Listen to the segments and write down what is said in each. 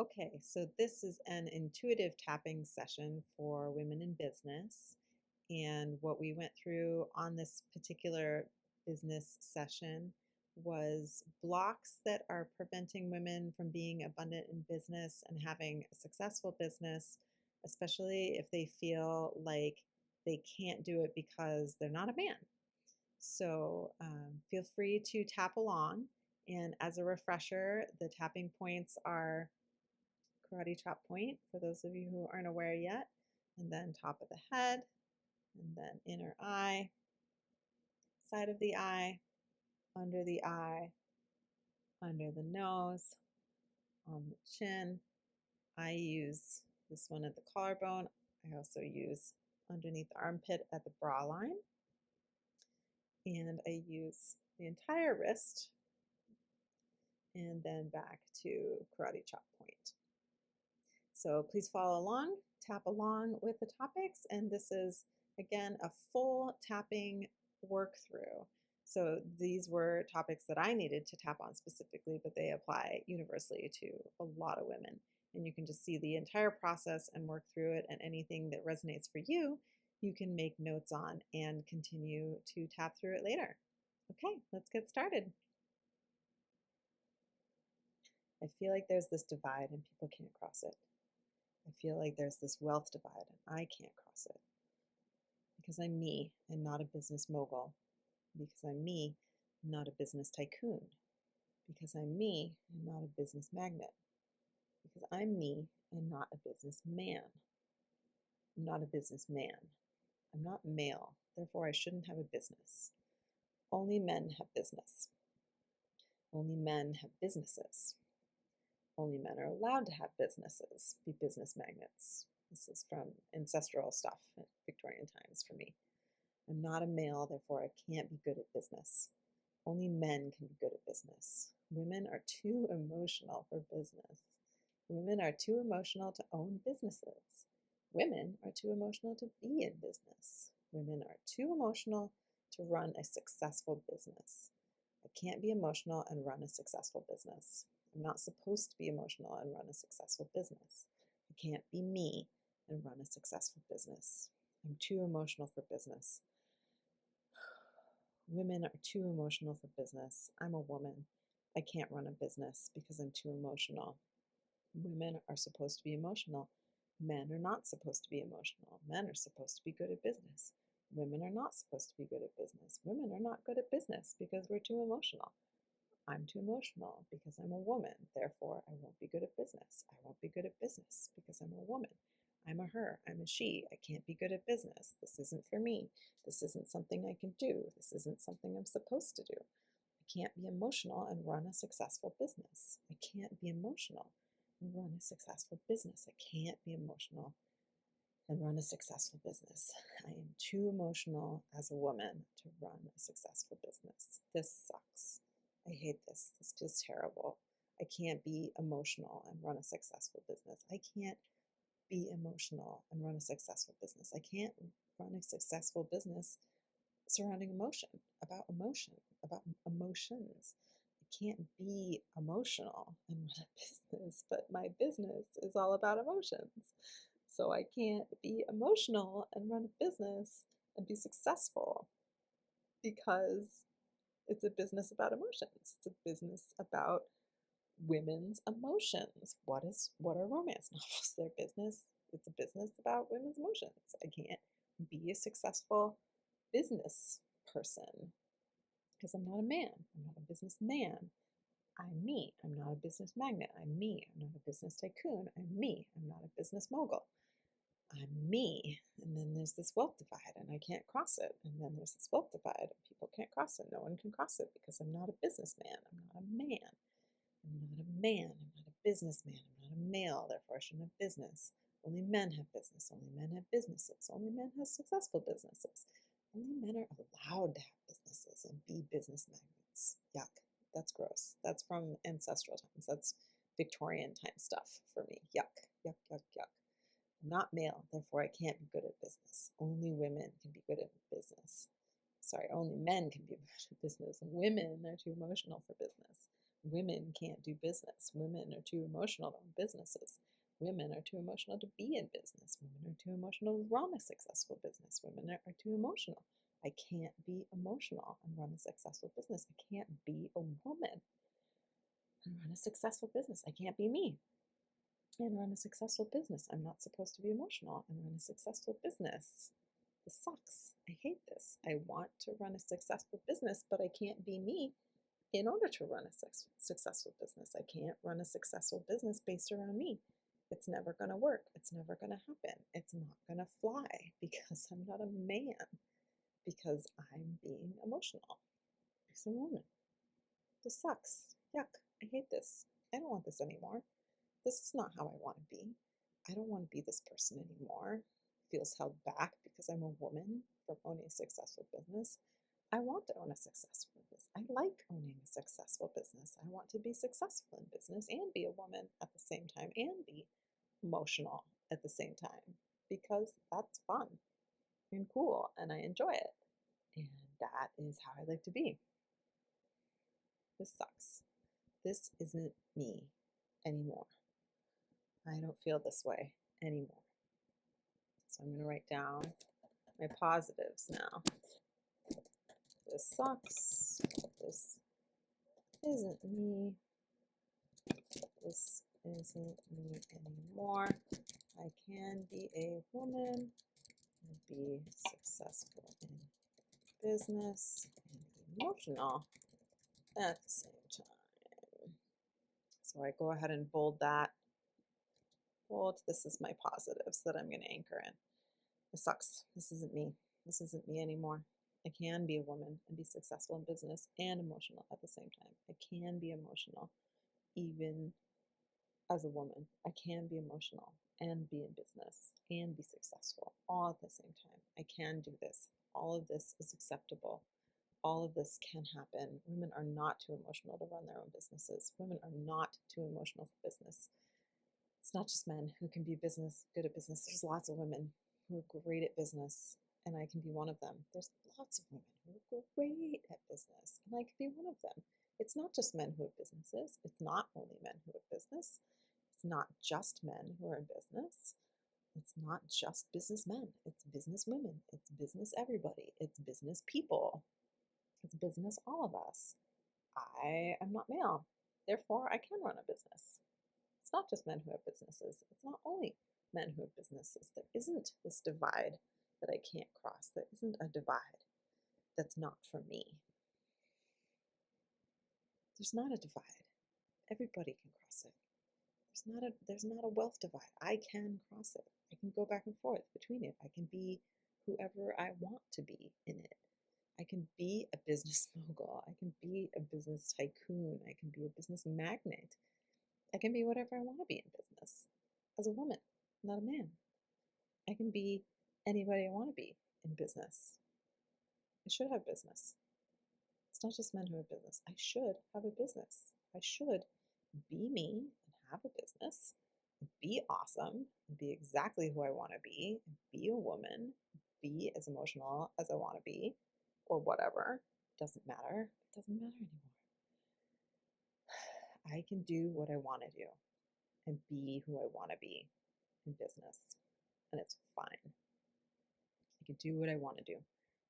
Okay, so this is an intuitive tapping session for women in business. And what we went through on this particular business session was blocks that are preventing women from being abundant in business and having a successful business, especially if they feel like they can't do it because they're not a man. So feel free to tap along. And as a refresher, the tapping points are karate chop point for those of you who aren't aware yet, and then top of the head, and then inner eye, side of the eye, under the eye, under the nose, on the chin. I use this one at the collarbone. I also use underneath the armpit at the bra line, and I use the entire wrist and then back to karate chop point. So please follow along, tap along with the topics, and this is, again, a full tapping work through. So these were topics that I needed to tap on specifically, but they apply universally to a lot of women. And you can just see the entire process and work through it, and anything that resonates for you, you can make notes on and continue to tap through it later. Okay, let's get started. I feel like there's this divide and people can't cross it. I feel like there's this wealth divide and I can't cross it because I'm me and not a business mogul, because I'm me, not a business tycoon, because I'm me and not a business magnet, because I'm me and not a business man. I'm not a business man. I'm not male, therefore I shouldn't have a business. Only men have business. Only men have businesses. Only men are allowed to have businesses, be business magnets. This is from Ancestral stuff at Victorian times for me. I'm not a male, therefore I can't be good at business. Only men can be good at business. Women are too emotional for business. Women are too emotional to own businesses. Women are too emotional to be in business. Women are too emotional to run a successful business. I can't be emotional and run a successful business. I'm not supposed to be emotional and run a successful business. I can't be me and run a successful business. I'm too emotional for business. Women are too emotional for business. I'm a woman. I can't run a business because I'm too emotional. Women are supposed to be emotional. Men are not supposed to be emotional. Men are supposed to be good at business. Women are not supposed to be good at business. Women are not good at business because we're too emotional. I'm too emotional because I'm a woman. Therefore, I won't be good at business. I won't be good at business because I'm a woman. I'm a her. I'm a she. I can't be good at business. This isn't for me. This isn't something I can do. This isn't something I'm supposed to do. I can't be emotional and run a successful business. I can't be emotional and run a successful business. I can't be emotional and run a successful business. I am too emotional as a woman to run a successful business. This sucks. I hate this. This feels terrible. I can't be emotional and run a successful business. I can't be emotional and run a successful business. I can't run a successful business surrounding emotion, about emotions. I can't be emotional and run a business, but my business is all about emotions. So I can't be emotional and run a business and be successful because it's a business about emotions. It's a business about women's emotions. What are romance novels? Their business. It's a business about women's emotions. I can't be a successful business person because I'm not a man. I'm not a businessman. I'm me. I'm not a business magnet. I'm me. I'm not a business tycoon. I'm me. I'm not a business mogul. I'm me. And then there's this wealth divide and I can't cross it. And then there's this wealth divide and people can't cross it. No one can cross it because I'm not a businessman. I'm not a man. I'm not a man. I'm not a businessman. I'm not a male. Therefore, I shouldn't have business. Only men have business. Only men have businesses. Only men have successful businesses. Only men are allowed to have businesses and be business magnets. Yuck. That's gross. That's from ancestral times. That's Victorian time stuff for me. Yuck. Yuck, yuck, yuck. I'm not male, therefore I can't be good at business. Only women can be good at business. Sorry, only men can be good at business. Women are too emotional for business. Women can't do business. Women are too emotional to run businesses. Women are too emotional to be in business. Women are too emotional to run a successful business. Women are too emotional. I can't be emotional and run a successful business. I can't be a woman and run a successful business. I can't be me and run a successful business. I'm not supposed to be emotional and run a successful business. This sucks. I hate this. I want to run a successful business, but I can't be me in order to run a successful business. I can't run a successful business based around me. It's never going to work. It's never going to happen. It's not going to fly because I'm not a man, because I'm being emotional. Because I'm a woman. This sucks. Yuck. I hate this. I don't want this anymore. This is not how I want to be. I don't want to be this person anymore. Feels held back because I'm a woman from owning a successful business. I want to own a successful business. I like owning a successful business. I want to be successful in business and be a woman at the same time and be emotional at the same time because that's fun and cool and I enjoy it. And that is how I like to be. This sucks. This isn't me anymore. I don't feel this way anymore. So I'm going to write down my positives now. This sucks. This isn't me. This isn't me anymore. I can be a woman and be successful in business and emotional at the same time. So I go ahead and bold that. Bold, this is my positives that I'm going to anchor in. This sucks. This isn't me. This isn't me anymore. I can be a woman and be successful in business and emotional at the same time. I can be emotional even as a woman. I can be emotional and be in business and be successful all at the same time. I can do this. All of this is acceptable. All of this can happen. Women are not too emotional to run their own businesses. Women are not too emotional for business. It's not just men who can be good at business. There's lots of women who are great at business, and I can be one of them. There's lots of women who are great at business, and I can be one of them. It's not just men who have businesses. It's not only men who have business. It's not just men who are in business. It's not just businessmen. It's business women. It's business everybody. It's business people. It's business all of us. I am not male. Therefore, I can run a business. It's not just men who have businesses. It's not only men who have businesses. There isn't this divide that I can't cross. There isn't a divide that's not for me. There's not a divide. Everybody can cross it. There's not a wealth divide. I can cross it. I can go back and forth between it. I can be whoever I want to be in it. I can be a business mogul. I can be a business tycoon. I can be a business magnate. I can be whatever I want to be in business as a woman, not a man. I can be anybody I want to be in business. I should have business. It's not just men who have business. I should have a business. I should be me and have a business, be awesome, be exactly who I want to be a woman, be as emotional as I want to be, or whatever. It doesn't matter. It doesn't matter anymore. I can do what I want to do and be who I want to be in business, and it's fine. I can do what I want to do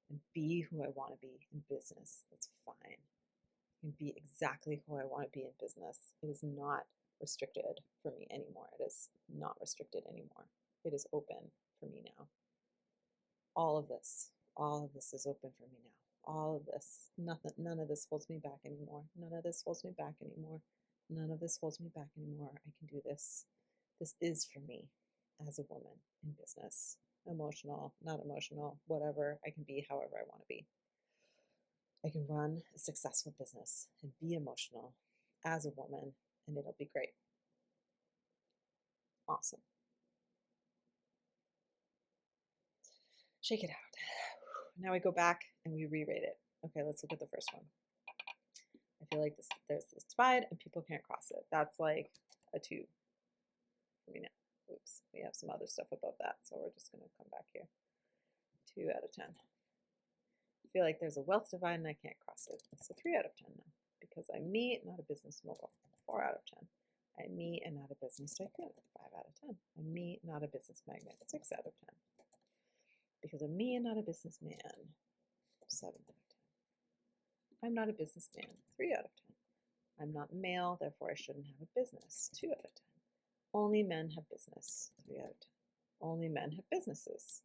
and be who I want to be in business. It's fine. I can be exactly who I want to be in business. It is not restricted for me anymore. It is not restricted anymore. It is open for me now. All of this is open for me now. All of this, none of this holds me back anymore. None of this holds me back anymore. None of this holds me back anymore. I can do this. This is for me as a woman in business. Emotional, not emotional, whatever. I can be however I want to be. I can run a successful business and be emotional as a woman, and it'll be great. Awesome. Shake it out. Now we go back and we re-rate it. Okay, let's look at the first one. I feel like there's this divide and people can't cross it. That's like a 2 for me now. Oops, we have some other stuff above that, so we're just going to come back here. 2 out of 10. I feel like there's a wealth divide and I can't cross it. It's a 3 out of 10 now. because I'm me, not a business mogul. 4 out of 10. I'm me and not a business tycoon. 5 out of 10. I'm me, not a business magnate. 6 out of 10. Because I'm me and not a businessman. 7 out of 10. I'm not a businessman. 3 out of 10. I'm not male, therefore I shouldn't have a business. 2 out of 10. Only men have business. 3 out of 10. Only men have businesses.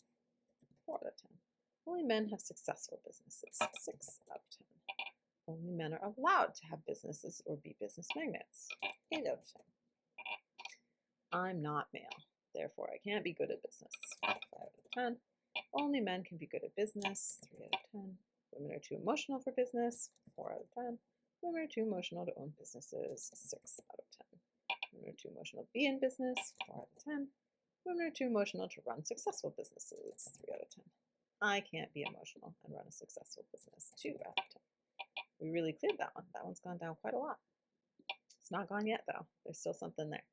4 out of 10. Only men have successful businesses. 6 out of 10. Only men are allowed to have businesses or be business magnates. 8 out of 10. I'm not male, therefore I can't be good at business. 5 out of 10. Only men can be good at business. 3 out of 10. Women are too emotional for business. 4 out of 10. Women are too emotional to own businesses. 6 out of 10. Women are too emotional to be in business. 4 out of 10. Women are too emotional to run successful businesses. 3 out of 10. I can't be emotional and run a successful business. 2 out of 10. We really cleared that one. That one's gone down quite a lot. It's not gone yet, though. There's still something there.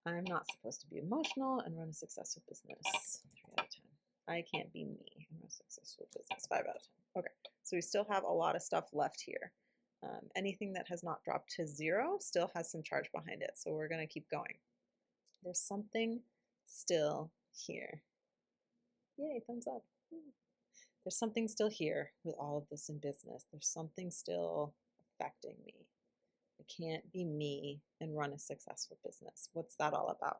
I'm not supposed to be emotional and run a successful business. 3 out of 10. I can't be me and run a successful business. 5 out of 10. Okay, so we still have a lot of stuff left here. Anything that has not dropped to 0 still has some charge behind it, so we're going to keep going. There's something still here. Yay, thumbs up. There's something still here with all of this in business. There's something still affecting me. I can't be me and run a successful business. What's that all about?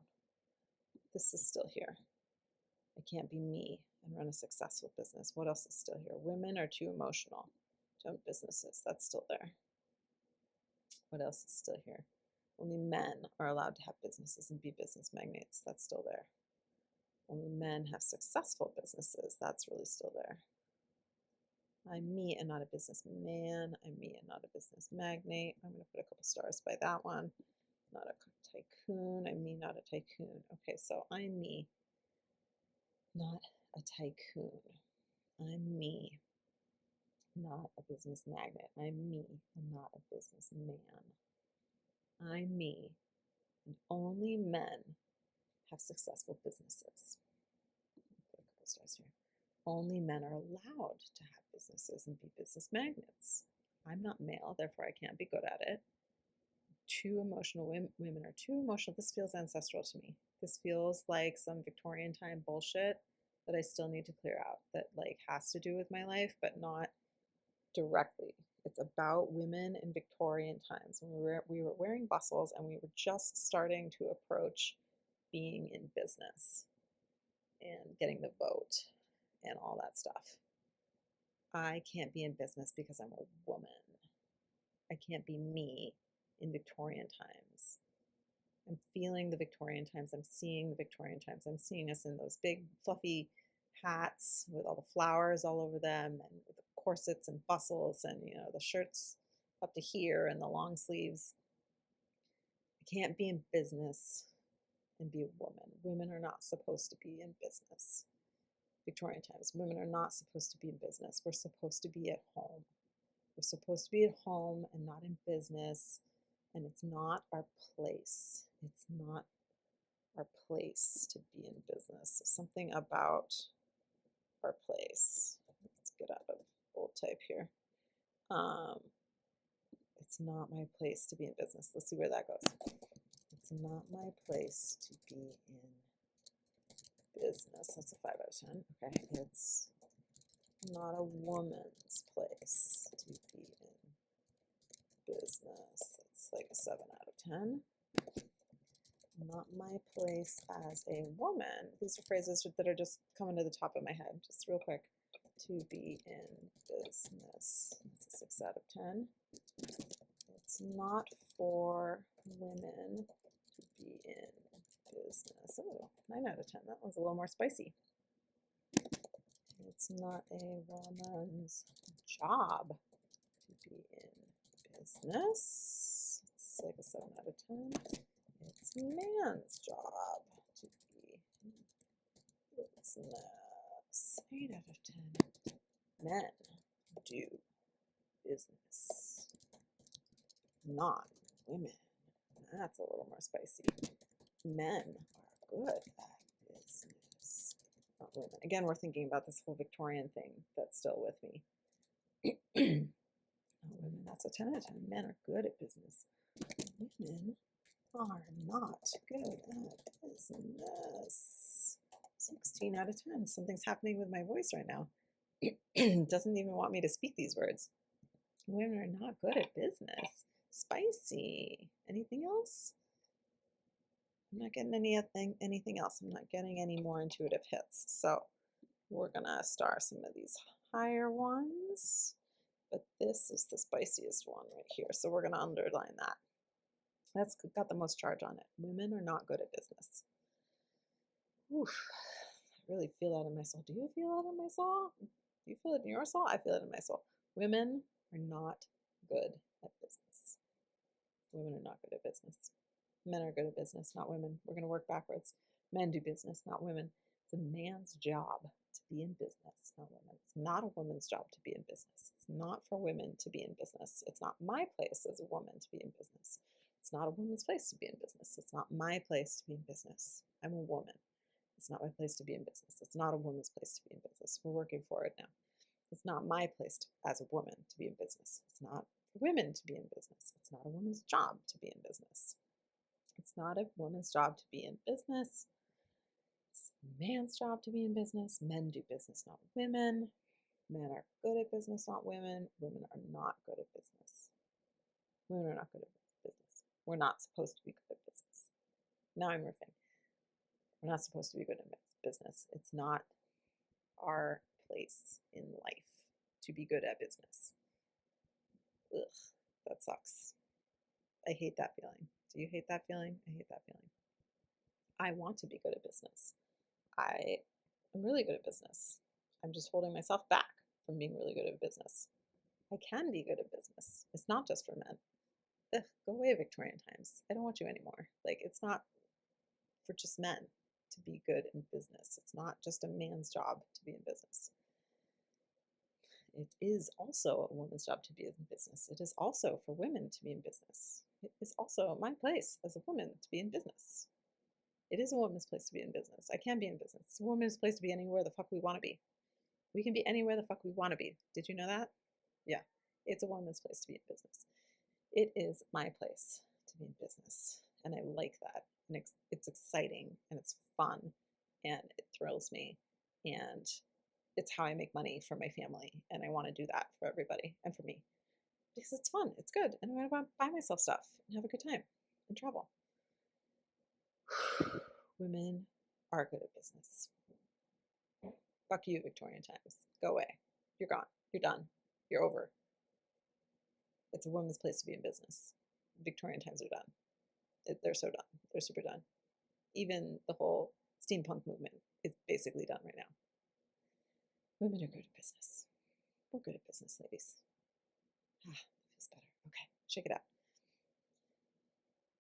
This is still here. I can't be me and run a successful business. What else is still here? Women are too emotional to own businesses. That's still there. What else is still here? Only men are allowed to have businesses and be business magnates. That's still there. Only men have successful businesses. That's really still there. I'm me and not a businessman. I'm me and not a business magnate. I'm going to put a couple stars by that one. Not a tycoon. I'm me, not a tycoon. Okay, so I'm me, not a tycoon. I'm me, not a business magnate. I'm me and not a businessman. I'm me, and only men have successful businesses. Put a couple stars here. Only men are allowed to have businesses and be business magnates. I'm not male, therefore I can't be good at it. Too emotional women are too emotional. This feels ancestral to me. This feels like some Victorian time bullshit that I still need to clear out, that like has to do with my life, but not directly. It's about women in Victorian times when we were wearing bustles and we were just starting to approach being in business and getting the vote and all that stuff. I can't be in business because I'm a woman. I can't be me in Victorian times. I'm feeling the Victorian times. I'm seeing the Victorian times. I'm seeing us in those big fluffy hats with all the flowers all over them and the corsets and bustles and, you know, the shirts up to here and the long sleeves. I can't be in business and be a woman. Women are not supposed to be in business. Victorian times, women are not supposed to be in business. We're supposed to be at home. We're supposed to be at home and not in business. And it's not our place. It's not our place to be in business. Something about our place. Let's get out of bold type here. It's not my place to be in business. Let's see where that goes. It's not my place to be in business. That's a 5 out of 10. Okay, it's not a woman's place to be in business. It's like a 7 out of 10. Not my place as a woman. These are phrases that are just coming to the top of my head, just real quick. To be in business. It's a 6 out of 10. It's not for women to be in business. Oh, 9 out of 10. That one's a little more spicy. It's not a woman's job to be in business. It's like a 7 out of 10. It's a man's job to be in business. 8 out of 10. Men do business, not women. That's a little more spicy. Men are good at business, not women. Again, we're thinking about this whole Victorian thing that's still with me. Not women, that's a 10 out of 10. Men are good at business. Women are not good at business. 16 out of 10. Something's happening with my voice right now. It doesn't even want me to speak these words. Women are not good at business. Spicy. Anything else? I'm not getting anything else. I'm not getting any more intuitive hits. So we're going to star some of these higher ones. But this is the spiciest one right here. So we're going to underline that. That's got the most charge on it. Women are not good at business. Oof. I really feel that in my soul. Do you feel that in my soul? Do you feel it in your soul? I feel it in my soul. Women are not good at business. Women are not good at business. Men are good at business, not women. We're going to work backwards. Men do business, not women. It's a man's job to be in business, not women. It's not a woman's job to be in business. It's not for women to be in business. It's not my place as a woman to be in business. It's not a woman's place to be in business. It's not my place to be in business. I'm a woman. It's not my place to be in business. It's not a woman's place to be in business. We're working for it now. It's not my place as a woman to be in business. It's not for women to be in business. It's not a woman's job to be in business. It's not a woman's job to be in business. It's a man's job to be in business. Men do business, not women. Men are good at business, not women. Women are not good at business. Women are not good at business. We're not supposed to be good at business. Now I'm riffing. We're not supposed to be good at business. It's not our place in life to be good at business. Ugh, that sucks. I hate that feeling. Do you hate that feeling? I hate that feeling. I want to be good at business. I am really good at business. I'm just holding myself back from being really good at business. I can be good at business. It's not just for men. Ugh, go away, Victorian times. I don't want you anymore. Like, it's not for just men to be good in business. It's not just a man's job to be in business. It is also a woman's job to be in business. It is also for women to be in business. It is also my place as a woman to be in business. It is a woman's place to be in business. I can be in business. It's a woman's place to be anywhere the fuck we want to be. We can be anywhere the fuck we want to be. Did you know that? Yeah. It's a woman's place to be in business. It is my place to be in business. And I like that. And it's exciting and it's fun and it thrills me. And it's how I make money for my family. And I want to do that for everybody and for me. Because it's fun. It's good. And I want to buy myself stuff and have a good time and travel. Women are good at business. Fuck you, Victorian times. Go away. You're gone. You're done. You're over. It's a woman's place to be in business. Victorian times are done. They're so done. They're super done. Even the whole steampunk movement is basically done right now. Women are good at business. We're good at business, ladies. Ah, that feels better. Okay, shake it out.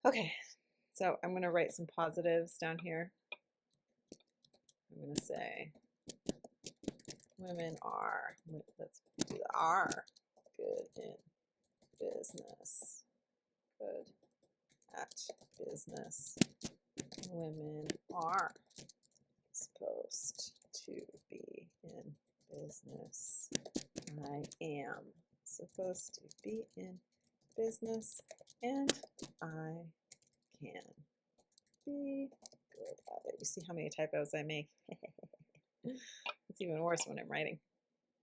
Okay, so I'm going to write some positives down here. I'm going to say women are, let's do the R, good in business. Good at business. Women are supposed to be in business. I am supposed to be in business and I can be good at it. You see how many typos I make? It's even worse when I'm writing.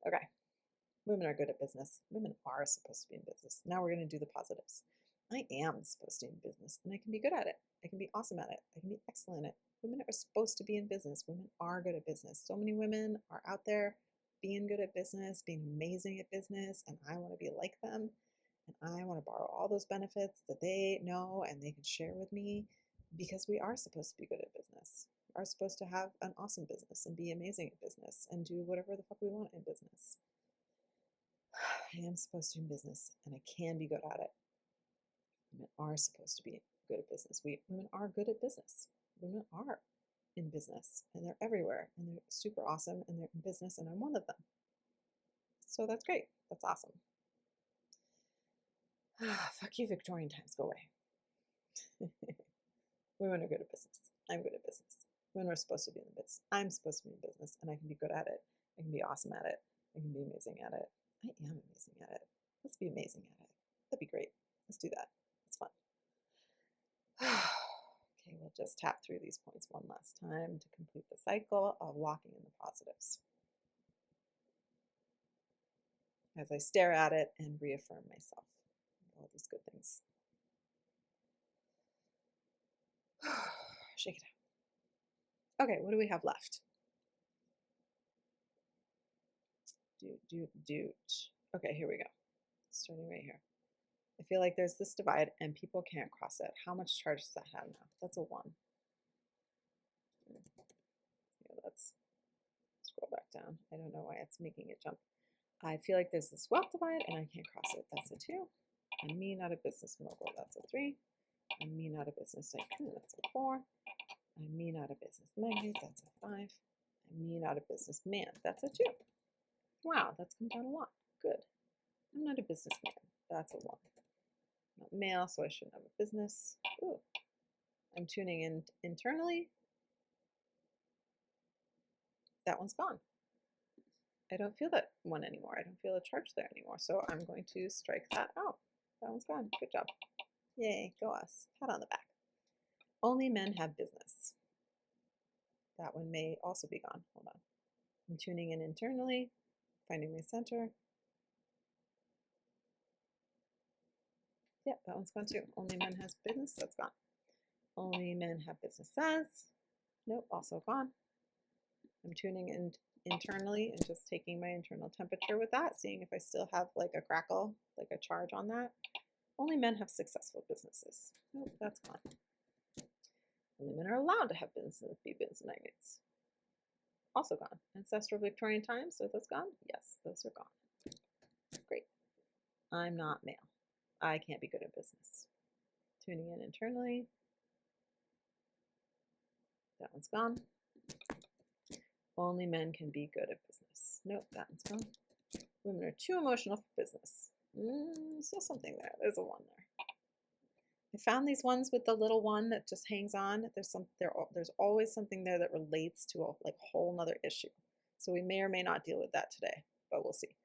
Okay. Women are good at business. Women are supposed to be in business. Now we're going to do the positives. I am supposed to be in business and I can be good at it. I can be awesome at it. I can be excellent at it. Women are supposed to be in business. Women are good at business. So many women are out there being good at business, being amazing at business, and I want to be like them. And I want to borrow all those benefits that they know and they can share with me because we are supposed to be good at business. We are supposed to have an awesome business and be amazing at business and do whatever the fuck we want in business. I am supposed to be in business and I can be good at it. Women are supposed to be good at business. Women are good at business. Women are in business and they're everywhere and they're super awesome and they're in business and I'm one of them. So that's great. That's awesome. Fuck you, Victorian times. Go away. Women are good at business. I'm good at business. Women are supposed to be in business. I'm supposed to be in business and I can be good at it. I can be awesome at it. I can be amazing at it. I am amazing at it. Let's be amazing at it. That'd be great. Let's do that. It's fun. Okay, we'll just tap through these points one last time to complete the cycle of walking in the positives. As I stare at it and reaffirm myself, all these good things. Shake it out. Okay, what do we have left? Okay, here we go. Starting right here. I feel like there's this divide and people can't cross it. How much charge does that have now? That's a 1. Yeah, let's scroll back down. I don't know why it's making it jump. I feel like there's this wealth divide and I can't cross it. That's a 2. I'm me, not a business mogul. That's a 3. I'm me, not a business tycoon. That's a 4. I'm me, not a business magnate. That's a 5. I'm me, not a business man. That's a 2. Wow, that's come down a lot. Good. I'm not a businessman. That's a 1. Not male, so I shouldn't have a business. Ooh. I'm tuning in internally. That one's gone. I don't feel that one anymore. I don't feel a charge there anymore. So I'm going to strike that out. That one's gone. Good job. Yay, go us. Pat on the back. Only men have business. That one may also be gone. Hold on. I'm tuning in internally, finding my center. Yeah, that one's gone too. Only men has business. That's gone. Only men have businesses. Nope, also gone. I'm tuning in internally and just taking my internal temperature with that, seeing if I still have like a crackle, like a charge on that. Only men have successful businesses. Nope, that's gone. Only men are allowed to have businesses, be business magnates. Also gone. Ancestral Victorian times, are those gone? Yes, those are gone. Great. I'm not male. I can't be good at business. Tuning in internally. That one's gone. Only men can be good at business. Nope, that one's gone. Women are too emotional for business. Still something there. There's a 1 there. I found these ones with the little 1 that just hangs on. There's always something there that relates to a whole nother issue. So we may or may not deal with that today, but we'll see.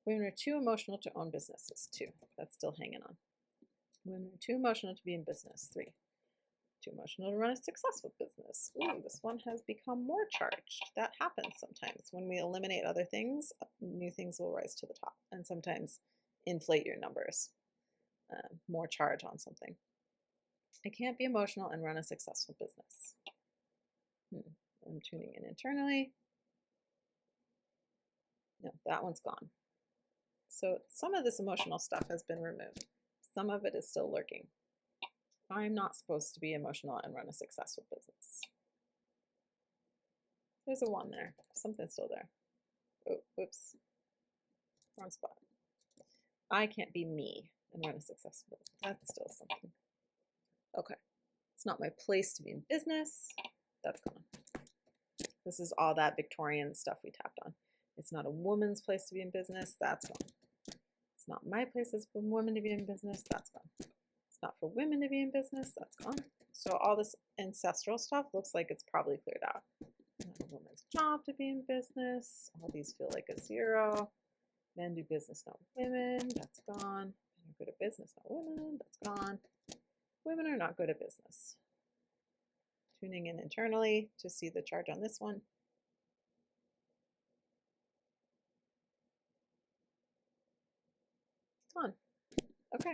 Women are too emotional to own businesses. 2. That's still hanging on. Women are too emotional to be in business. 3. Too emotional to run a successful business. Ooh, this one has become more charged. That happens sometimes. When we eliminate other things, new things will rise to the top and sometimes inflate your numbers. More charge on something. I can't be emotional and run a successful business. I'm tuning in internally. No, that one's gone. So some of this emotional stuff has been removed. Some of it is still lurking. I'm not supposed to be emotional and run a successful business. There's a 1 there. Something's still there. Oh, whoops. Wrong spot. I can't be me and run a successful business. That's still something. Okay. It's not my place to be in business. That's gone. This is all that Victorian stuff we tapped on. It's not a woman's place to be in business. That's gone. It's not my place as a woman to be in business. That's gone. It's not for women to be in business. That's gone. So all this ancestral stuff looks like it's probably cleared out. Not a woman's job to be in business. All these feel like a 0. Men do business, not women. That's gone. Men are good at business, not women. That's gone. Women are not good at business. Tuning in internally to see the charge on this one. It's gone. Okay.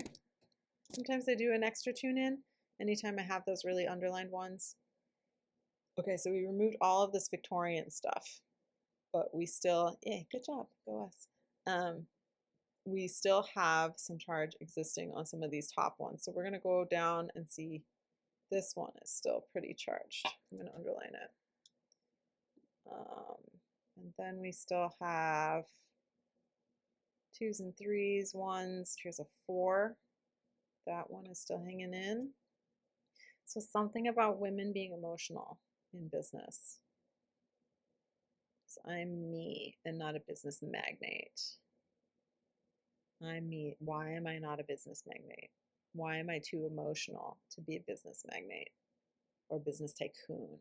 Sometimes I do an extra tune in anytime I have those really underlined ones. Okay, so we removed all of this Victorian stuff, but we still, good job, go us. We still have some charge existing on some of these top ones. So we're going to go down and see this one is still pretty charged. I'm going to underline it. And then we still have 2s and 3s, 1s. Here's a 4. That one is still hanging in. So something about women being emotional in business. So I'm me and not a business magnate. I'm me. Why am I not a business magnate? Why am I too emotional to be a business magnate or business tycoon?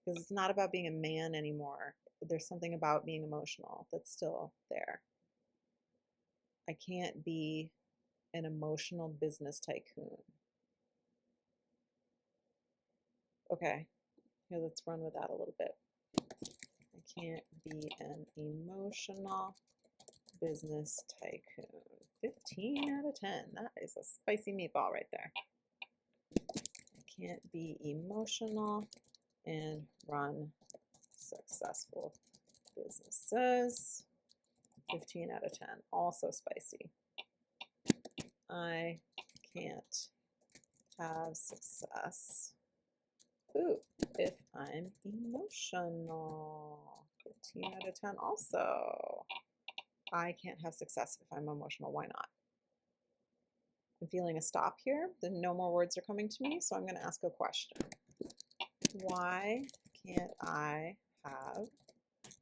Because it's not about being a man anymore. There's something about being emotional that's still there. I can't be an emotional business tycoon. Okay, here, let's run with that a little bit. I can't be an emotional business tycoon. 15 out of 10. That is a spicy meatball right there. I can't be emotional and run successful businesses. 15 out of 10. Also spicy. I can't have success. Ooh, if I'm emotional. 15 out of 10 also. I can't have success if I'm emotional. Why not? I'm feeling a stop here. Then no more words are coming to me, so I'm going to ask a question. Why can't I have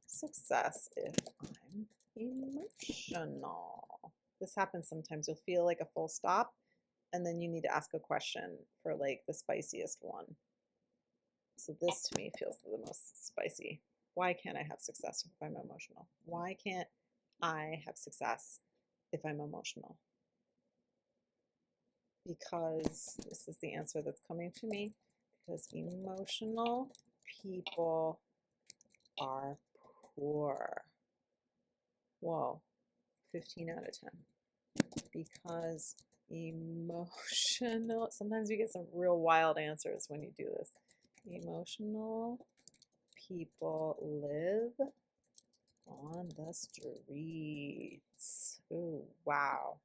success if I'm emotional? This happens sometimes. You'll feel like a full stop, and then you need to ask a question for like the spiciest one. So this to me feels the most spicy. Why can't I have success if I'm emotional? Why can't I have success if I'm emotional? Because this is the answer that's coming to me. Because emotional people are poor. Whoa, 15 out of 10. Because emotional, sometimes you get some real wild answers when you do this. Emotional people live on the streets. Ooh, wow.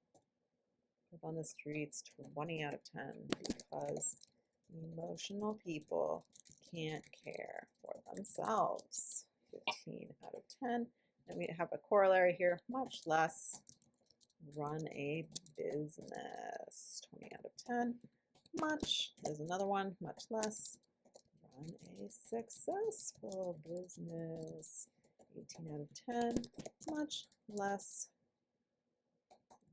Live on the streets, 20 out of 10, because emotional people can't care for themselves. 15 out of 10. And we have a corollary here, much less run a business. 20 out of 10. Much, there's another one, much less run a successful business. 18 out of 10. Much less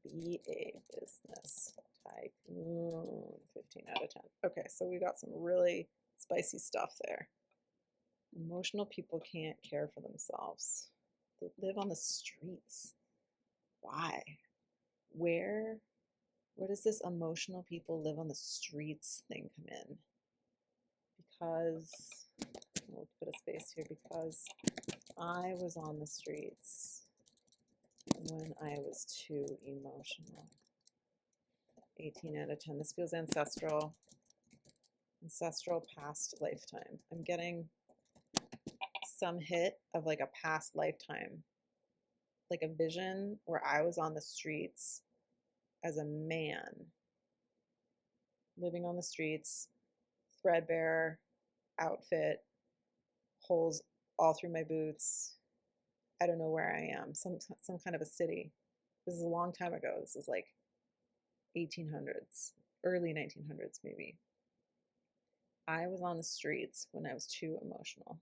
be a business tycoon. 15 out of 10. Okay, so we got some really spicy stuff there. Emotional people can't care for themselves. They live on the streets. Why? Where does this emotional people live on the streets thing come in? Because, we'll put a space here, because I was on the streets when I was too emotional. 18 out of 10. This feels ancestral. Ancestral past lifetime. I'm getting some hit of like a past lifetime, like a vision where I was on the streets as a man, living on the streets, threadbare outfit, holes all through my boots. I don't know where I am. Some kind of a city. This is a long time ago. This is like 1800s, early 1900s maybe. I was on the streets when I was too emotional.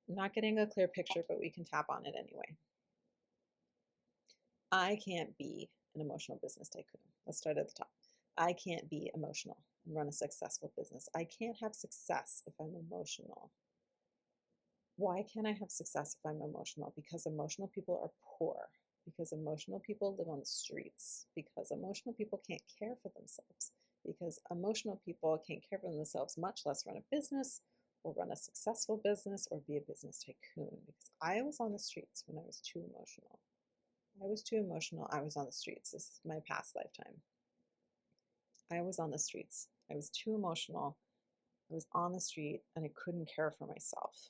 I'm not getting a clear picture, but we can tap on it anyway. I can't be an emotional business tycoon. Let's start at the top. I can't be emotional and run a successful business. I can't have success if I'm emotional. Why can't I have success if I'm emotional? Because emotional people are poor. Because emotional people live on the streets. Because emotional people can't care for themselves. Because emotional people can't care for themselves, much less run a business or run a successful business or be a business tycoon. Because I was on the streets when I was too emotional. I was too emotional. I was on the streets. This is my past lifetime. I was on the streets. I was too emotional. I was on the street and I couldn't care for myself.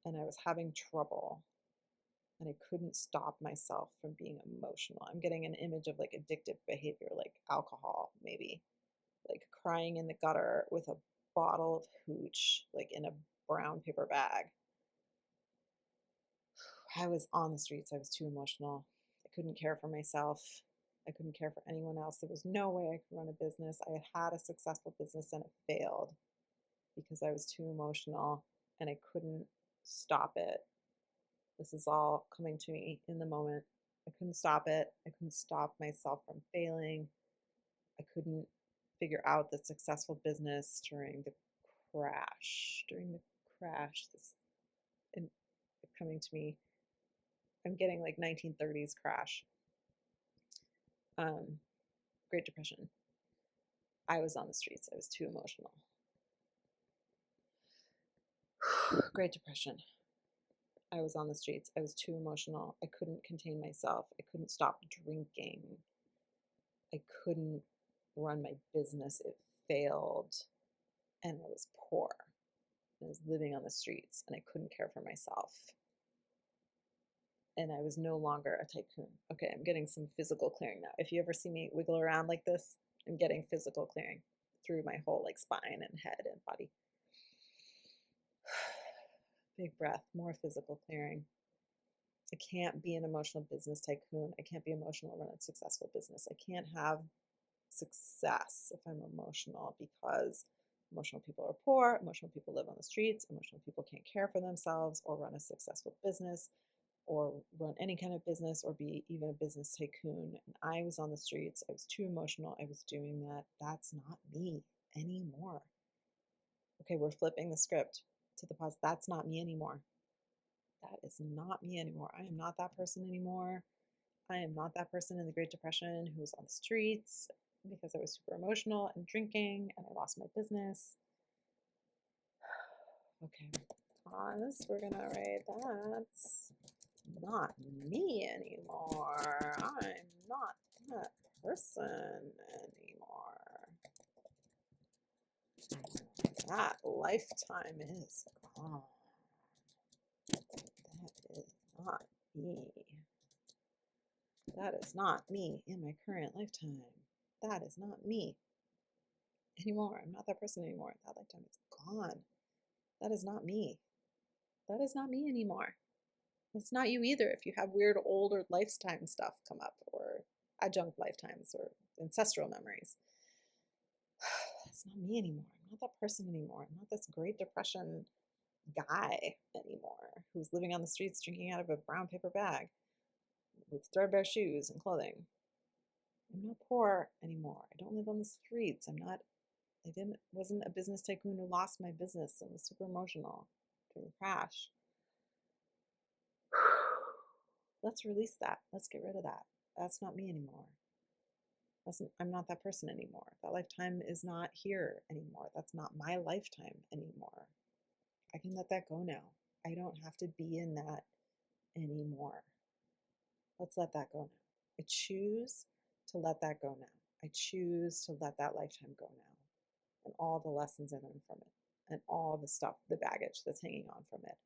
And I was having trouble. And I couldn't stop myself from being emotional. I'm getting an image of like addictive behavior, like alcohol, maybe. Like crying in the gutter with a bottle of hooch, like in a brown paper bag. I was on the streets. I was too emotional. I couldn't care for myself. I couldn't care for anyone else. There was no way I could run a business. I had a successful business and it failed because I was too emotional and I couldn't stop it. This is all coming to me in the moment. I couldn't stop it. I couldn't stop myself from failing. I couldn't figure out the successful business during the crash. This and coming to me. I'm getting like 1930s crash. Great Depression. I was on the streets. I was too emotional. Great Depression. I was on the streets. I was too emotional. I couldn't contain myself. I couldn't stop drinking. I couldn't run my business. It failed. And I was poor. I was living on the streets and I couldn't care for myself. And I was no longer a tycoon. Okay, I'm getting some physical clearing now. If you ever see me wiggle around like this, I'm getting physical clearing through my whole like spine and head and body. Big breath, more physical clearing. I can't be an emotional business tycoon. I can't be emotional, run a successful business. I can't have success if I'm emotional, because emotional people are poor, emotional people live on the streets, emotional people can't care for themselves or run a successful business or run any kind of business or be even a business tycoon. And I was on the streets. I was too emotional. I was doing that. That's not me anymore. Okay, we're flipping the script to the pause. That's not me anymore. That is not me anymore. I am not that person anymore. I am not that person in the Great Depression who was on the streets because I was super emotional and drinking and I lost my business. Okay, pause. We're gonna write that's not me anymore. I'm not that person anymore. That lifetime is gone. That is not me. That is not me in my current lifetime. That is not me anymore. I'm not that person anymore. That lifetime is gone. That is not me. That is not me anymore. It's not you either if you have weird old or lifetime stuff come up, or adjunct lifetimes or ancestral memories. That's not me anymore. I'm not that person anymore. I'm not this Great Depression guy anymore who's living on the streets drinking out of a brown paper bag with threadbare shoes and clothing. I'm not poor anymore. I don't live on the streets. Wasn't a business tycoon who lost my business and was super emotional during the crash. Let's release that. Let's get rid of that. That's not me anymore. I'm not that person anymore. That lifetime is not here anymore. That's not my lifetime anymore. I can let that go now. I don't have to be in that anymore. Let's let that go now. I choose to let that go now. I choose to let that lifetime go now. And all the lessons I learned from it. And all the stuff, the baggage that's hanging on from it.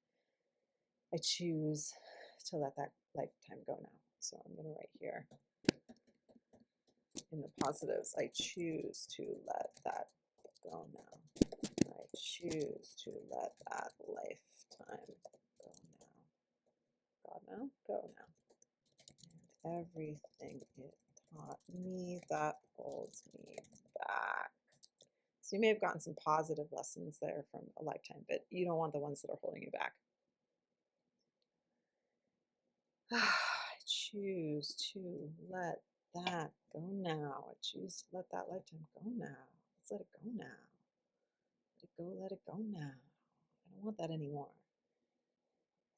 I choose to let that lifetime go now. So I'm going to write here in the positives, I choose to let that go now. I choose to let that lifetime go now. God now, go now. And everything it taught me that holds me back. So you may have gotten some positive lessons there from a lifetime, but you don't want the ones that are holding you back. I choose to let that go now. I choose to let that lifetime go now. Let's let it go now. Let it go now. I don't want that anymore.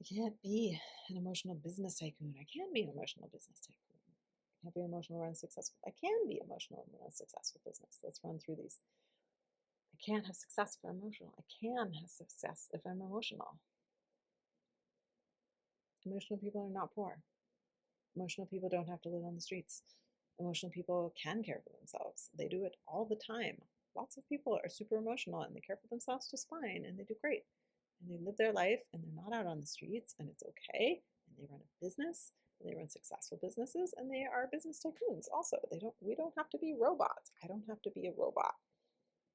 I can't be an emotional business tycoon. I can be an emotional business tycoon. I can't be emotional or unsuccessful. I can be emotional and unsuccessful business. Let's run through these. I can't have success if I'm emotional. I can have success if I'm emotional. Emotional people are not poor. Emotional people don't have to live on the streets. Emotional people can care for themselves. They do it all the time. Lots of people are super emotional and they care for themselves just fine and they do great. And they live their life and they're not out on the streets and it's okay. And they run a business and they run successful businesses and they are business tycoons also. We don't have to be robots. I don't have to be a robot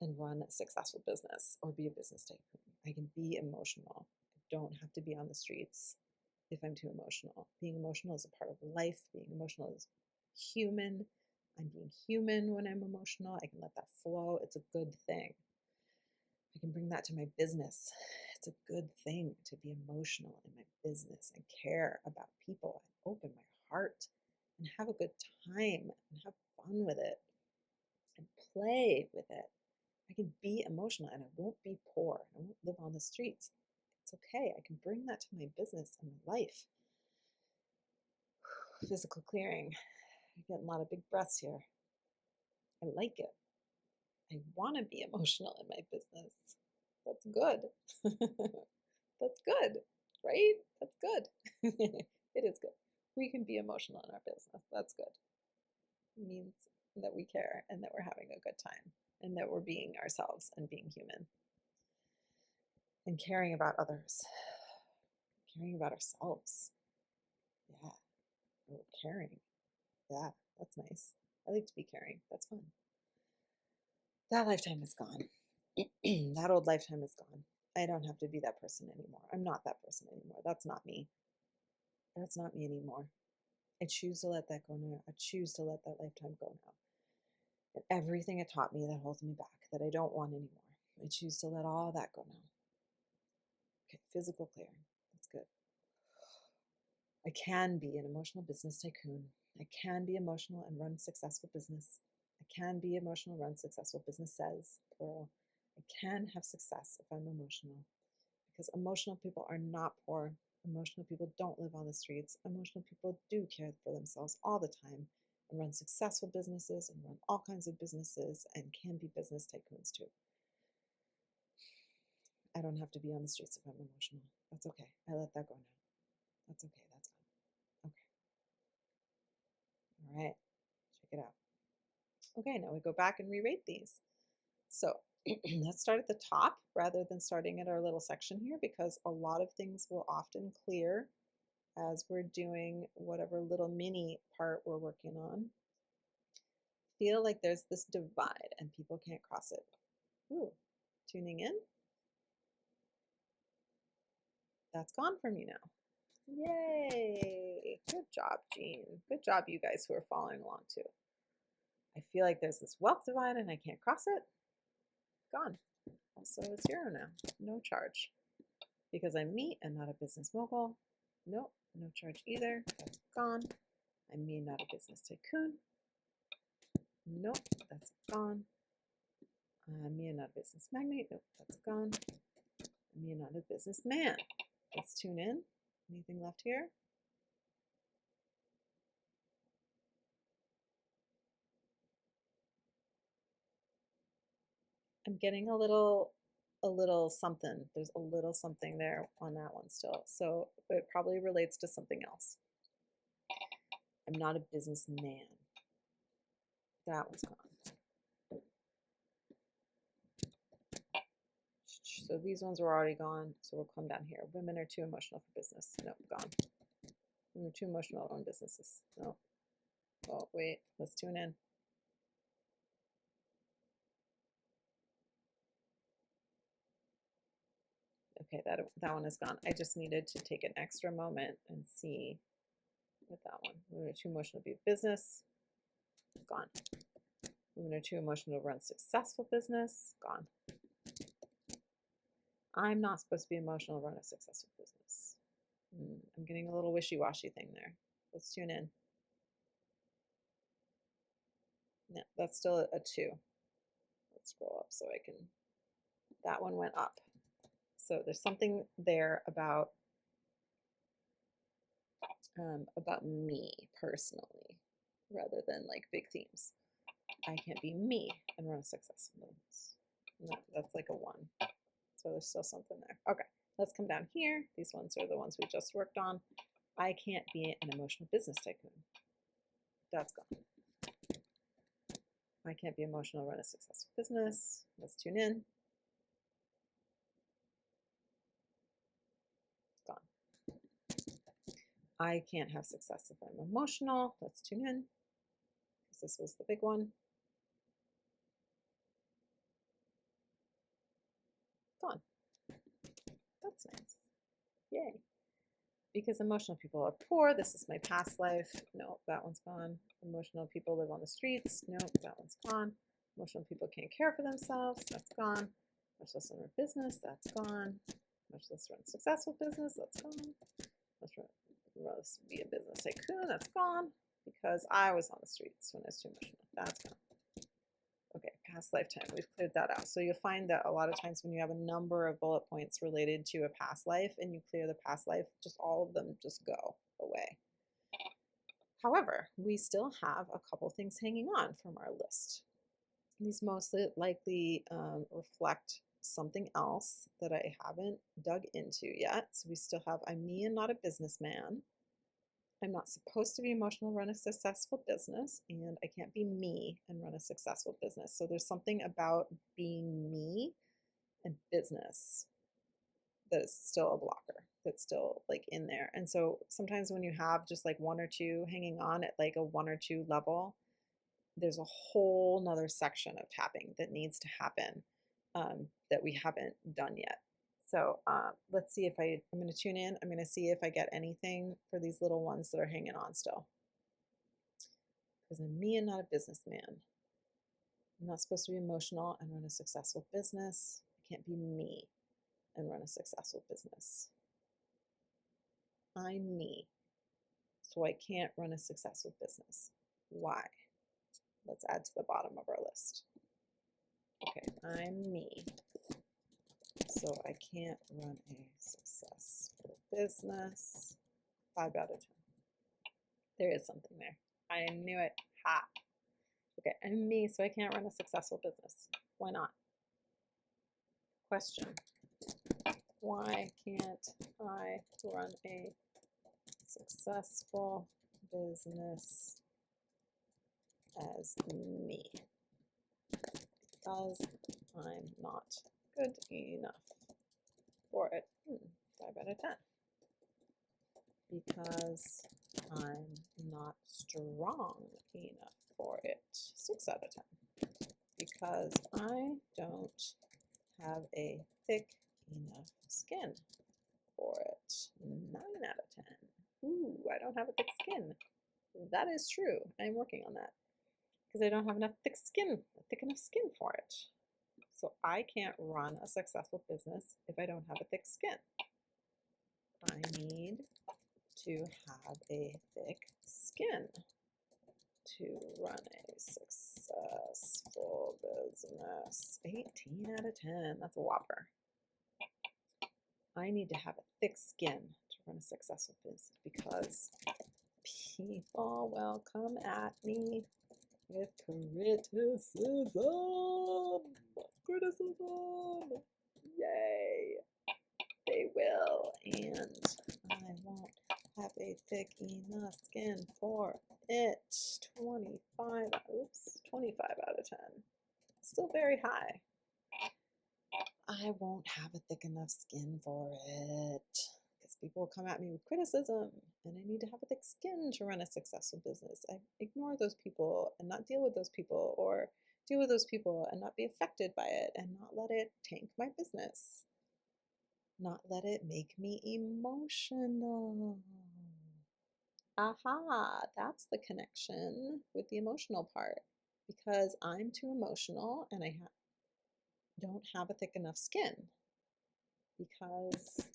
and run a successful business or be a business tycoon. I can be emotional. I don't have to be on the streets if I'm too emotional. Being emotional is a part of life. Being emotional is human. I'm being human when I'm emotional. I can let that flow. It's a good thing. I can bring that to my business. It's a good thing to be emotional in my business and care about people and open my heart and have a good time and have fun with it and play with it. I can be emotional and I won't be poor. I won't live on the streets. It's okay. I can bring that to my business and my life. Physical clearing. getting a lot of big breaths here. I like it. I want to be emotional in my business. That's good. That's good, right? That's good. It is good. We can be emotional in our business. That's good. It means that we care and that we're having a good time and that we're being ourselves and being human and caring about others, caring about ourselves. Yeah, we're caring. Yeah, that's nice. I like to be caring. That's fun. That lifetime is gone. That old lifetime is gone. I don't have to be that person anymore. I'm not that person anymore. That's not me. That's not me anymore. I choose to let that go now. I choose to let that lifetime go now. And everything it taught me that holds me back, that I don't want anymore, I choose to let all that go now. Okay, physical clearing. That's good. I can be an emotional business tycoon. I can be emotional and run successful business. I can be emotional, run successful businesses, plural. I can have success if I'm emotional. Because emotional people are not poor. Emotional people don't live on the streets. Emotional people do care for themselves all the time and run successful businesses and run all kinds of businesses and can be business tycoons too. I don't have to be on the streets if I'm emotional. That's okay. I let that go now. That's okay. That's fine. Okay. All right. Check it out. Okay, now we go back and re-rate these. So let's start at the top rather than starting at our little section here, because a lot of things will often clear as we're doing whatever little mini part we're working on. Feel like there's this divide and people can't cross it. Ooh, tuning in. That's gone from you now. Yay! Good job, Jean. Good job, you guys who are following along too. I feel like there's this wealth divide and I can't cross it. Gone. Also, it's 0 now. No charge. Because I'm me and not a business mogul. Nope, no charge either. That's gone. I'm me, not a business tycoon. Nope, that's gone. Me and not a business magnate. Nope, that's gone. Me and not a businessman. Let's tune in. Anything left here? I'm getting a little something. There's a little something there on that one still. So it probably relates to something else. I'm not a businessman. That one's gone. So these ones were already gone. So we'll come down here. Women are too emotional for business. Nope, gone. Women are too emotional to own businesses. No. Oh, wait. Let's tune in. Okay, that one is gone. I just needed to take an extra moment and see with that one. Women are too emotional to be a business. Gone. Women are too emotional to run successful business. Gone. I'm not supposed to be emotional to run a successful business. I'm getting a little wishy-washy thing there. Let's tune in. No, that's still a 2. Let's scroll up so I can. That one went up. So there's something there about me personally, rather than like big themes. I can't be me and run a successful business. No, that's like a 1. So there's still something there. Okay, let's come down here. These ones are the ones we just worked on. I can't be an emotional business tycoon. That's gone. I can't be emotional, run a successful business. Let's tune in. Gone. I can't have success if I'm emotional. Let's tune in, because this was the big one. Gone. That's nice. Yay. Because emotional people are poor. This is my past life. No, that one's gone. Emotional people live on the streets. No, that one's gone. Emotional people can't care for themselves. That's gone. Much less run a business. That's gone. Much less run successful business. That's gone. Much less be a business tycoon. That's gone. Because I was on the streets when I was too emotional. That's gone. Okay, past lifetime, we've cleared that out. So you'll find that a lot of times when you have a number of bullet points related to a past life and you clear the past life, just all of them just go away. However, we still have a couple things hanging on from our list. These mostly likely reflect something else that I haven't dug into yet. So we still have I'm me and not a businessman. I'm not supposed to be emotional, run a successful business, and I can't be me and run a successful business. So there's something about being me and business that is still a blocker, that's still like in there. And so sometimes when you have just like one or two hanging on at like a 1 or 2 level, there's a whole nother section of tapping that needs to happen that we haven't done yet. So let's see if I'm going to tune in. I'm going to see if I get anything for these little ones that are hanging on still. Because I'm me and not a businessman. I'm not supposed to be emotional and run a successful business. I can't be me and run a successful business. I'm me, so I can't run a successful business. Why? Let's add to the bottom of our list. Okay, I'm me, so I can't run a successful business. 5 out of 10. There is something there. I knew it. Ha! Okay, I'm me, so I can't run a successful business. Why not? Question. Why can't I run a successful business as me? Because I'm not good enough for it. 5 out of 10. Because I'm not strong enough for it. 6 out of 10. Because I don't have a thick enough skin for it. 9 out of 10. Ooh, I don't have a thick skin. That is true. I'm working on that. Because I don't have enough thick enough skin for it. So I can't run a successful business if I don't have a thick skin. I need to have a thick skin to run a successful business. 18 out of 10. That's a whopper. I need to have a thick skin to run a successful business because people will come at me with criticism. Yay. They will. And I won't have a thick enough skin for it. 25 out of 10. Still very high. I won't have a thick enough skin for it because people will come at me with criticism and I need to have a thick skin to run a successful business. I ignore those people and not deal with those people, or deal with those people and not be affected by it and not let it tank my business. Not let it make me emotional. Aha, that's the connection with the emotional part. Because I'm too emotional and I don't have a thick enough skin. Because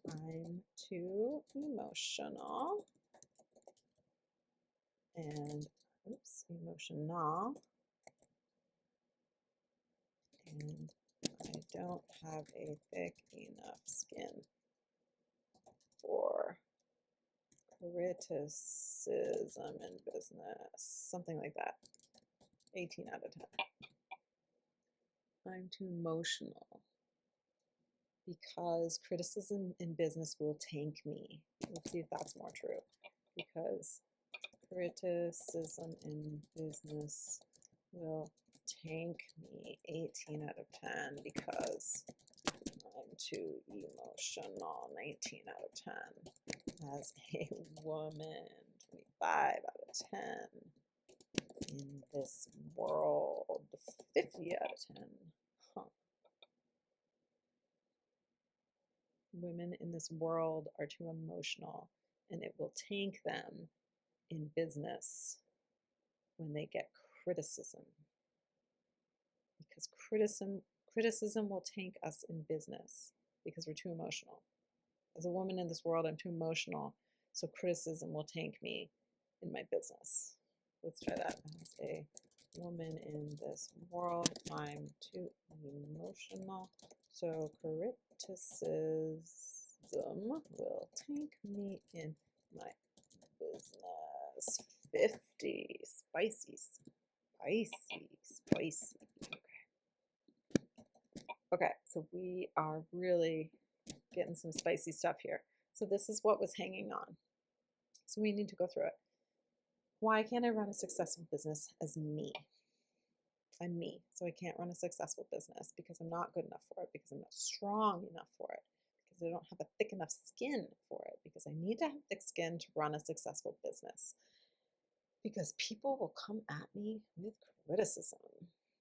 I'm too emotional and, emotional. And I don't have a thick enough skin for criticism in business. Something like that. 18 out of 10. I'm too emotional because criticism in business will tank me. Let's see if that's more true. Because criticism in business will tank me. 18 out of 10 because I'm too emotional. 19 out of 10 as a woman. 25 out of 10 in this world. 50 out of 10. Women in this world are too emotional and it will tank them in business when they get criticism. Because criticism will tank us in business because we're too emotional. As a woman in this world, I'm too emotional, so criticism will tank me in my business. Let's try that. As a woman in this world, I'm too emotional, so criticism will tank me in my business. 50. Spicy. Okay. Okay, so we are really getting some spicy stuff here. So this is what was hanging on. So we need to go through it. Why can't I run a successful business as me? I'm me, so I can't run a successful business because I'm not good enough for it, because I'm not strong enough for it, because I don't have a thick enough skin for it, because I need to have thick skin to run a successful business. Because people will come at me with criticism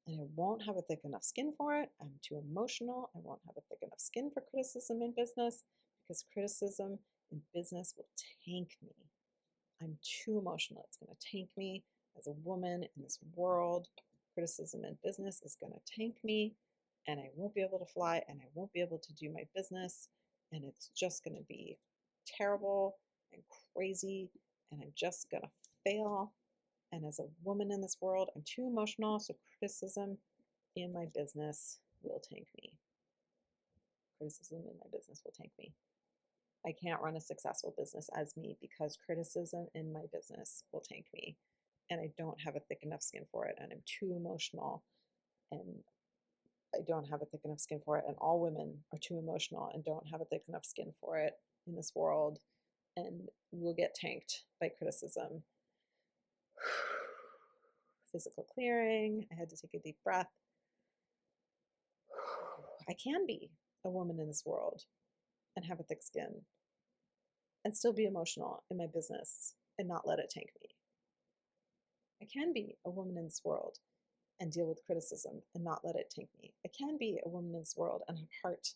and I won't have a thick enough skin for it. I'm too emotional. I won't have a thick enough skin for criticism in business because criticism in business will tank me. I'm too emotional. It's going to tank me as a woman in this world. Criticism in business is going to tank me and I won't be able to fly and I won't be able to do my business and it's just going to be terrible and crazy and I'm just going to fail. And as a woman in this world, I'm too emotional, so criticism in my business will tank me. Criticism in my business will tank me. I can't run a successful business as me because criticism in my business will tank me. And I don't have a thick enough skin for it. And I'm too emotional. And I don't have a thick enough skin for it. And all women are too emotional and don't have a thick enough skin for it in this world. And will get tanked by criticism. Physical clearing. I had to take a deep breath. I can be a woman in this world and have a thick skin and still be emotional in my business and not let it tank me. I can be a woman in this world and deal with criticism and not let it tank me. I can be a woman in this world and have heart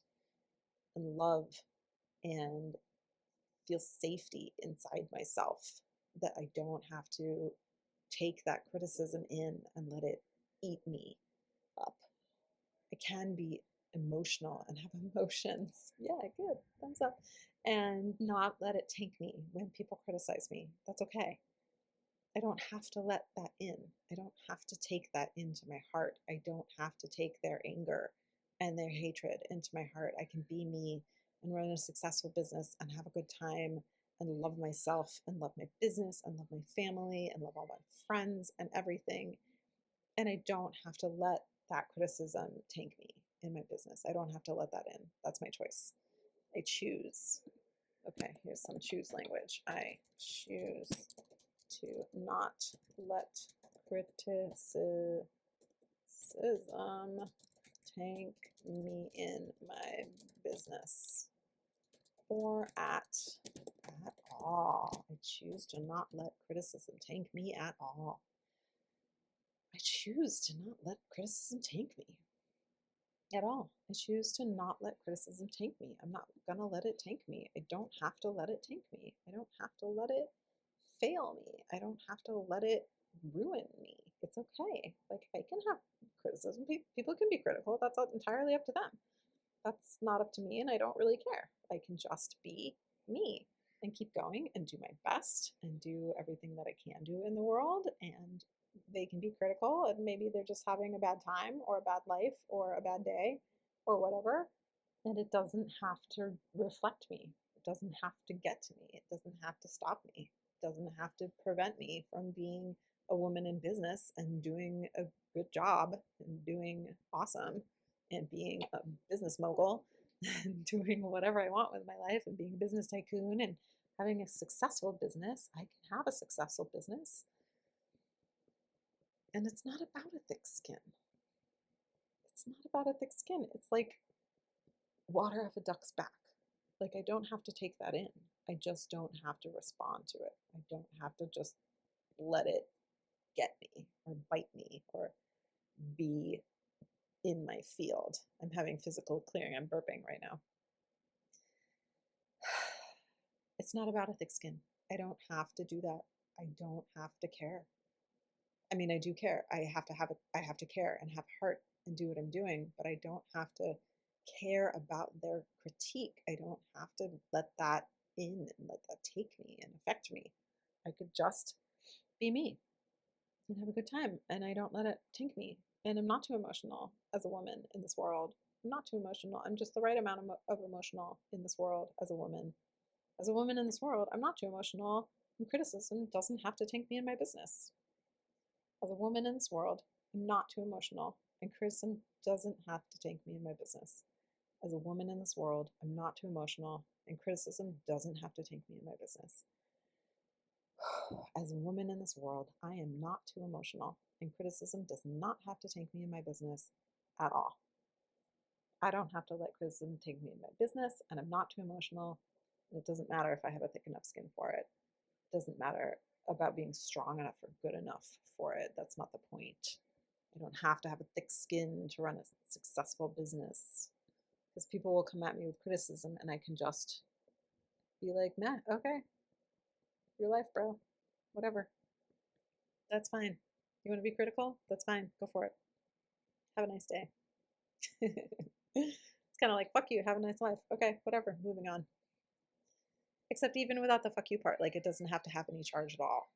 and love and feel safety inside myself, that I don't have to take that criticism in and let it eat me up. I can be emotional and have emotions. Yeah, good. Thumbs up. And not let it tank me when people criticize me. That's okay. I don't have to let that in. I don't have to take that into my heart. I don't have to take their anger and their hatred into my heart. I can be me and run a successful business and have a good time and love myself and love my business and love my family and love all my friends and everything. And I don't have to let that criticism tank me in my business. I don't have to let that in. That's my choice. I choose. Okay, here's some choose language. I choose to not let criticism tank me in my business or at all. I choose to not let criticism tank me at all. I choose to not let criticism tank me at all. I choose to not let criticism tank me. I'm not going to let it tank me. I don't have to let it tank me. I don't have to let it fail me. I don't have to let it ruin me. It's okay. Like, I can have criticism. People can be critical. That's entirely up to them. That's not up to me, and I don't really care. I can just be me and keep going and do my best and do everything that I can do in the world. And they can be critical, and maybe they're just having a bad time or a bad life or a bad day or whatever. And it doesn't have to reflect me. It doesn't have to get to me. It doesn't have to stop me. It doesn't have to prevent me from being a woman in business and doing a good job and doing awesome and being a business mogul and doing whatever I want with my life and being a business tycoon and having a successful business. I can have a successful business. And it's not about a thick skin. It's not about a thick skin. It's like water off a duck's back. Like, I don't have to take that in. I just don't have to respond to it. I don't have to just let it get me or bite me or be in my field. I'm having physical clearing. I'm burping right now. It's not about a thick skin. I don't have to do that. I don't have to care. I mean, I do care. I have to care and have heart and do what I'm doing, but I don't have to care about their critique. I don't have to let that in and let that take me and affect me. I could just be me and have a good time, and I don't let it tank me. And I'm not too emotional as a woman in this world. I'm not too emotional. I'm just the right amount of emotional in this world as a woman. As a woman in this world, I'm not too emotional, And criticism doesn't have to tank me in my business. As a woman in this world, I'm not too emotional, and criticism doesn't have to tank me in my business. As a woman in this world, I'm not too emotional, and criticism doesn't have to tank me in my business. As a woman in this world, I am not too emotional, and criticism does not have to tank me in my business at all. I don't have to let criticism take me in my business, and I'm not too emotional. And it doesn't matter if I have a thick enough skin for it. It doesn't matter about being strong enough or good enough for it. That's not the point. I don't have to have a thick skin to run a successful business, because people will come at me with criticism and I can just be like, meh, okay, your life, bro, whatever. That's fine. You want to be critical? That's fine. Go for it. Have a nice day. It's kind of like, fuck you, have a nice life. Okay, whatever, moving on. Except even without the fuck you part, like it doesn't have to have any charge at all.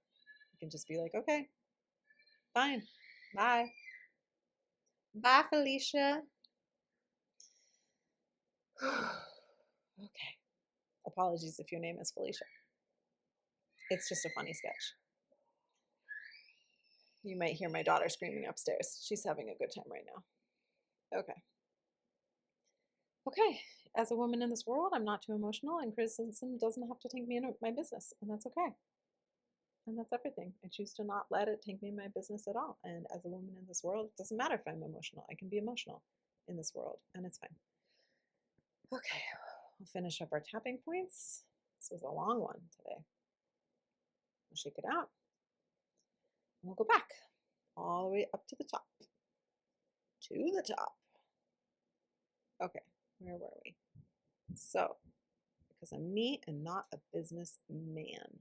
You can just be like, okay, fine, bye. Bye, Felicia. Okay. Apologies if your name is Felicia. It's just a funny sketch. You might hear my daughter screaming upstairs. She's having a good time right now. Okay. Okay. As a woman in this world, I'm not too emotional, and criticism doesn't have to take me in my business, and that's okay. And that's everything. I choose to not let it take me in my business at all. And as a woman in this world, it doesn't matter if I'm emotional. I can be emotional in this world, and it's fine. Okay, we'll finish up our tapping points. This was a long one today. We'll shake it out. And we'll go back all the way up to the top. To the top. Okay, where were we? So, because I'm me and not a business man.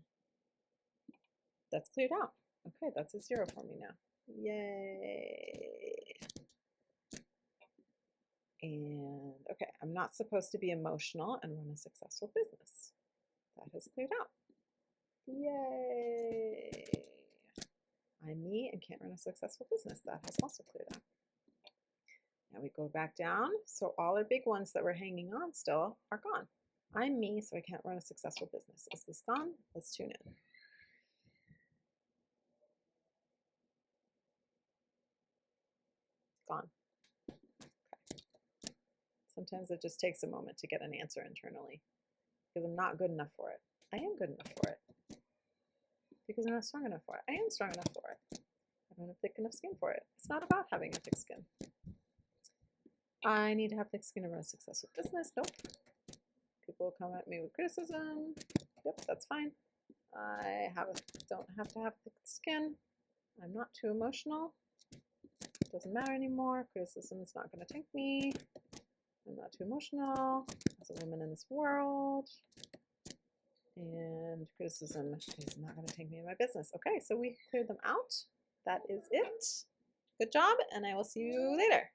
That's cleared out. Okay, that's a 0 for me now. Yay. And okay, I'm not supposed to be emotional and run a successful business. That has cleared out. Yay. I'm me and can't run a successful business. That has also cleared out. Now we go back down. So all our big ones that were hanging on still are gone. I'm me, so I can't run a successful business. Is this gone? Let's tune in. Gone. Okay. Sometimes it just takes a moment to get an answer internally because I'm not good enough for it. I am good enough for it because I'm not strong enough for it. I am strong enough for it. I don't have thick enough skin for it. It's not about having a thick skin. I need to have thick skin to run a successful business. Nope. People come at me with criticism. Yep, that's fine. I don't have to have thick skin. I'm not too emotional. It doesn't matter anymore. Criticism is not going to take me. I'm not too emotional as a woman in this world. And criticism is not going to take me in my business. Okay, so we cleared them out. That is it. Good job, and I will see you later.